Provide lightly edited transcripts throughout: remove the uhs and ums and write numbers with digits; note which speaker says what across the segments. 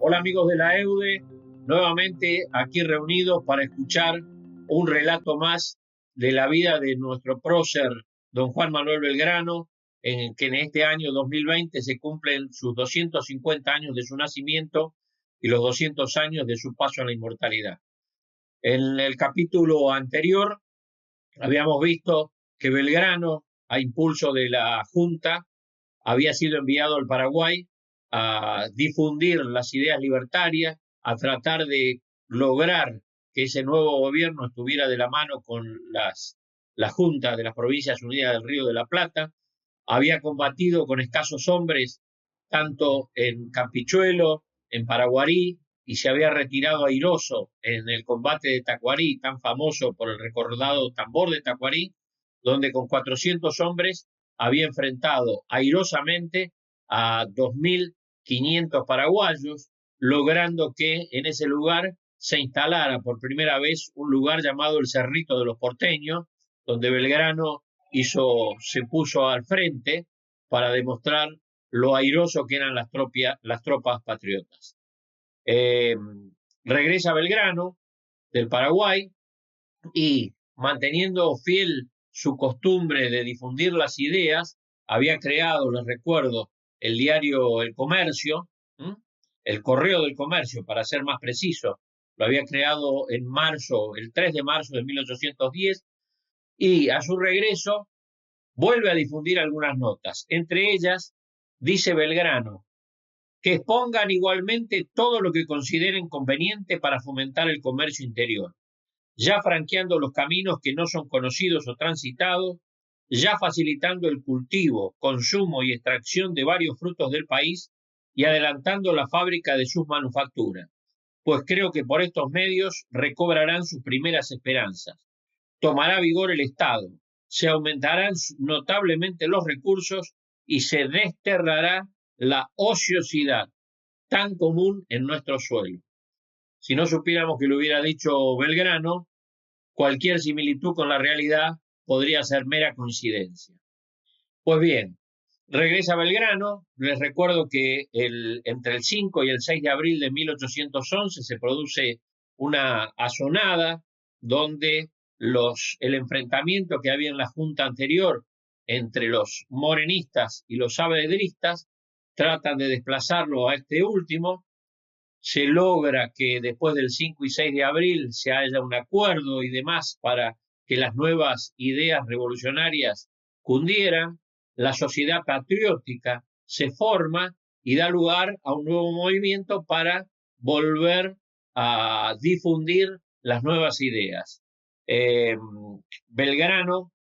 Speaker 1: Hola amigos de la EUDE, nuevamente aquí reunidos para escuchar un relato más de la vida de nuestro prócer don Juan Manuel Belgrano, en que en este año 2020 se cumplen sus 250 años de su nacimiento y los 200 años de su paso a la inmortalidad. En el capítulo anterior habíamos visto que Belgrano, a impulso de la Junta, había sido enviado al Paraguay a difundir las ideas libertarias, a tratar de lograr que ese nuevo gobierno estuviera de la mano con la Junta de las Provincias Unidas del Río de la Plata. Había combatido con escasos hombres tanto en Campichuelo, en Paraguarí, y se había retirado airoso en el combate de Tacuarí, tan famoso por el recordado tambor de Tacuarí, donde con 400 hombres había enfrentado airosamente a 2.500 paraguayos, logrando que en ese lugar se instalara por primera vez un lugar llamado el Cerrito de los Porteños, donde Belgrano se puso al frente para demostrar lo airoso que eran las tropas patriotas. Regresa Belgrano del Paraguay y, manteniendo fiel su costumbre de difundir las ideas, había creado, les recuerdo, el diario El Comercio, el Correo del Comercio, para ser más preciso. Lo había creado en marzo, el 3 de marzo de 1810, y a su regreso vuelve a difundir algunas notas. Entre ellas, dice Belgrano, que expongan igualmente todo lo que consideren conveniente para fomentar el comercio interior, ya franqueando los caminos que no son conocidos o transitados, ya facilitando el cultivo, consumo y extracción de varios frutos del país y adelantando la fábrica de sus manufacturas, pues creo que por estos medios recobrarán sus primeras esperanzas. Tomará vigor el Estado, se aumentarán notablemente los recursos y se desterrará la ociosidad tan común en nuestro suelo. Si no supiéramos que lo hubiera dicho Belgrano, cualquier similitud con la realidad podría ser mera coincidencia. Pues bien, regresa Belgrano. Les recuerdo que entre el 5 y el 6 de abril de 1811 se produce una asonada donde el enfrentamiento que había en la junta anterior entre los morenistas y los saavedristas tratan de desplazarlo a este último. Se logra que después del 5 y 6 de abril se haya un acuerdo y demás para que las nuevas ideas revolucionarias cundieran. La sociedad patriótica se forma y da lugar a un nuevo movimiento para volver a difundir las nuevas ideas. Belgrano,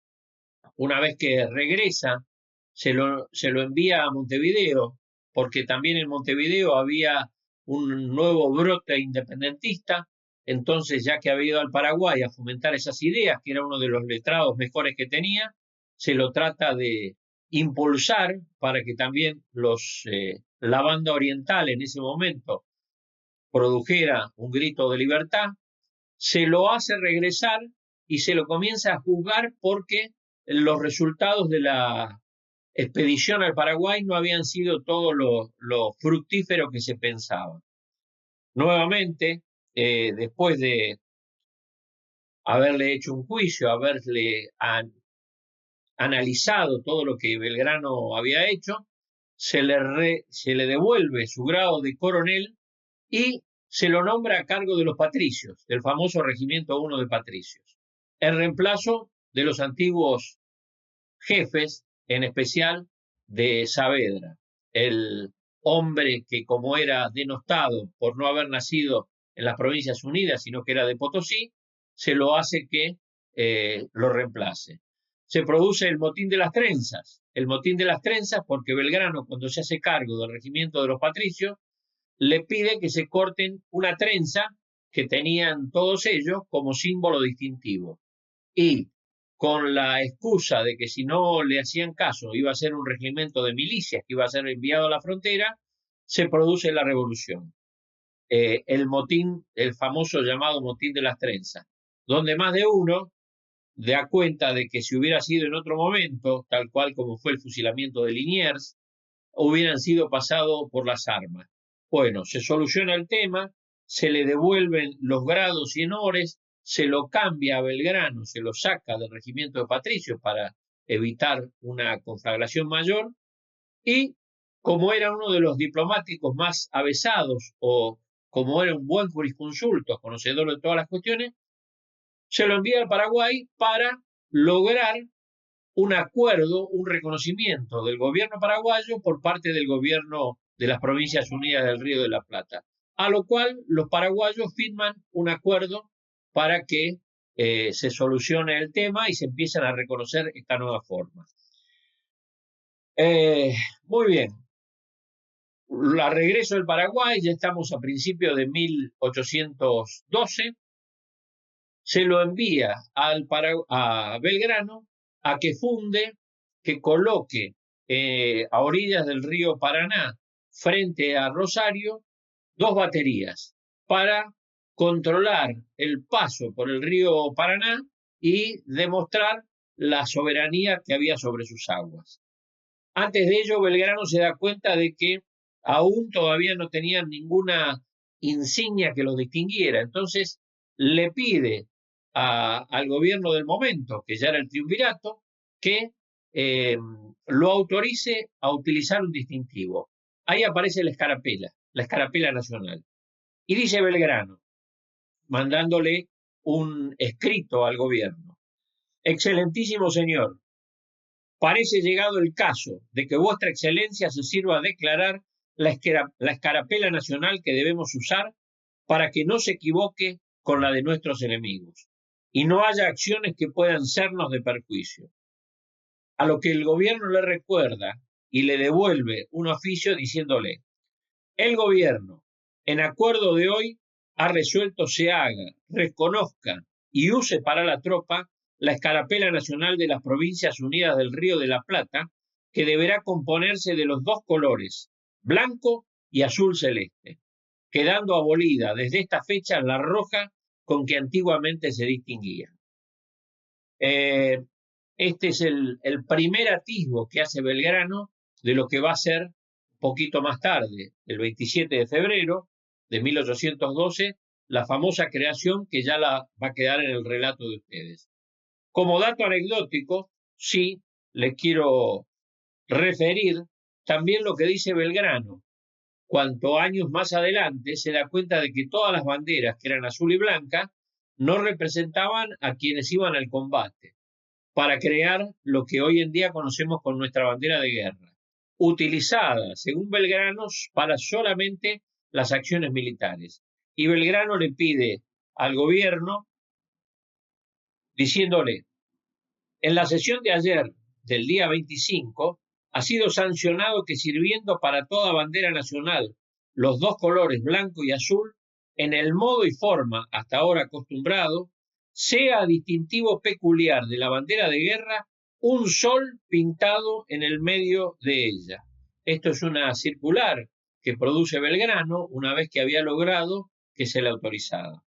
Speaker 1: una vez que regresa, se lo envía a Montevideo, porque también en Montevideo había un nuevo brote independentista. Entonces, ya que había ido al Paraguay a fomentar esas ideas, que era uno de los letrados mejores que tenía, se lo trata de impulsar para que también la banda oriental en ese momento produjera un grito de libertad. Se lo hace regresar y se lo comienza a juzgar porque los resultados de la expedición al Paraguay no habían sido todo lo fructífero que se pensaba. Nuevamente, después de haberle hecho un juicio, haberle analizado todo lo que Belgrano había hecho, se le devuelve su grado de coronel y se lo nombra a cargo de los patricios, del famoso Regimiento 1 de Patricios, en reemplazo de los antiguos jefes, en especial de Saavedra, el hombre que, como era denostado por no haber nacido en las Provincias Unidas, sino que era de Potosí, se lo hace que lo reemplace. Se produce el motín de las trenzas. El motín de las trenzas porque Belgrano, cuando se hace cargo del Regimiento de los Patricios, le pide que se corten una trenza que tenían todos ellos como símbolo distintivo. Y con la excusa de que si no le hacían caso iba a ser un regimiento de milicias que iba a ser enviado a la frontera, se produce la revolución. El motín, el famoso llamado motín de las trenzas, donde más de uno da cuenta de que si hubiera sido en otro momento, tal cual como fue el fusilamiento de Liniers, hubieran sido pasados por las armas. Bueno, se soluciona el tema, se le devuelven los grados y honores, se lo cambia a Belgrano, se lo saca del regimiento de patricios para evitar una conflagración mayor, y como era uno de los diplomáticos más avesados o como era un buen jurisconsulto, conocedor de todas las cuestiones, se lo envía al Paraguay para lograr un acuerdo, un reconocimiento del gobierno paraguayo por parte del gobierno de las Provincias Unidas del Río de la Plata, a lo cual los paraguayos firman un acuerdo para que se solucione el tema y se empiezan a reconocer esta nueva forma. Muy bien, la regreso del Paraguay, ya estamos a principios de 1812, se lo envía a Belgrano a que funde, que coloque a orillas del río Paraná, frente a Rosario, 2 baterías para controlar el paso por el río Paraná y demostrar la soberanía que había sobre sus aguas. Antes de ello, Belgrano se da cuenta de que aún todavía no tenían ninguna insignia que los distinguiera. Entonces le pide al gobierno del momento, que ya era el triunvirato, que lo autorice a utilizar un distintivo. Ahí aparece la escarapela nacional. Y dice Belgrano, mandándole un escrito al gobierno: excelentísimo señor, parece llegado el caso de que vuestra excelencia se sirva a declarar la escarapela nacional que debemos usar para que no se equivoque con la de nuestros enemigos y no haya acciones que puedan sernos de perjuicio. A lo que el gobierno le recuerda y le devuelve un oficio diciéndole: el gobierno, en acuerdo de hoy, ha resuelto se haga, reconozca y use para la tropa la escarapela nacional de las Provincias Unidas del Río de la Plata, que deberá componerse de los 2 colores, blanco y azul celeste, quedando abolida desde esta fecha la roja con que antiguamente se distinguía. Este es el primer atisbo que hace Belgrano de lo que va a ser poquito más tarde, el 27 de febrero de 1812, la famosa creación que ya va a quedar en el relato de ustedes. Como dato anecdótico, sí, les quiero referir también lo que dice Belgrano. Cuanto años más adelante se da cuenta de que todas las banderas, que eran azul y blanca, no representaban a quienes iban al combate, para crear lo que hoy en día conocemos con nuestra bandera de guerra, utilizada, según Belgrano, para solamente las acciones militares. Y Belgrano le pide al gobierno, diciéndole: en la sesión de ayer, del día 25, ha sido sancionado que, sirviendo para toda bandera nacional los 2 colores blanco y azul, en el modo y forma hasta ahora acostumbrado, sea distintivo peculiar de la bandera de guerra un sol pintado en el medio de ella. Esto es una circular que produce Belgrano una vez que había logrado que se le autorizara.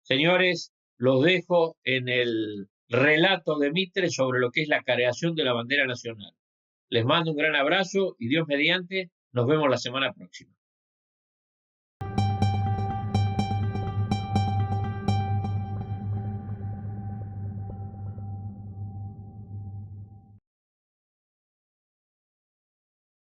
Speaker 1: Señores, los dejo en el relato de Mitre sobre lo que es la creación de la bandera nacional. Les mando un gran abrazo y Dios mediante, nos vemos la semana próxima.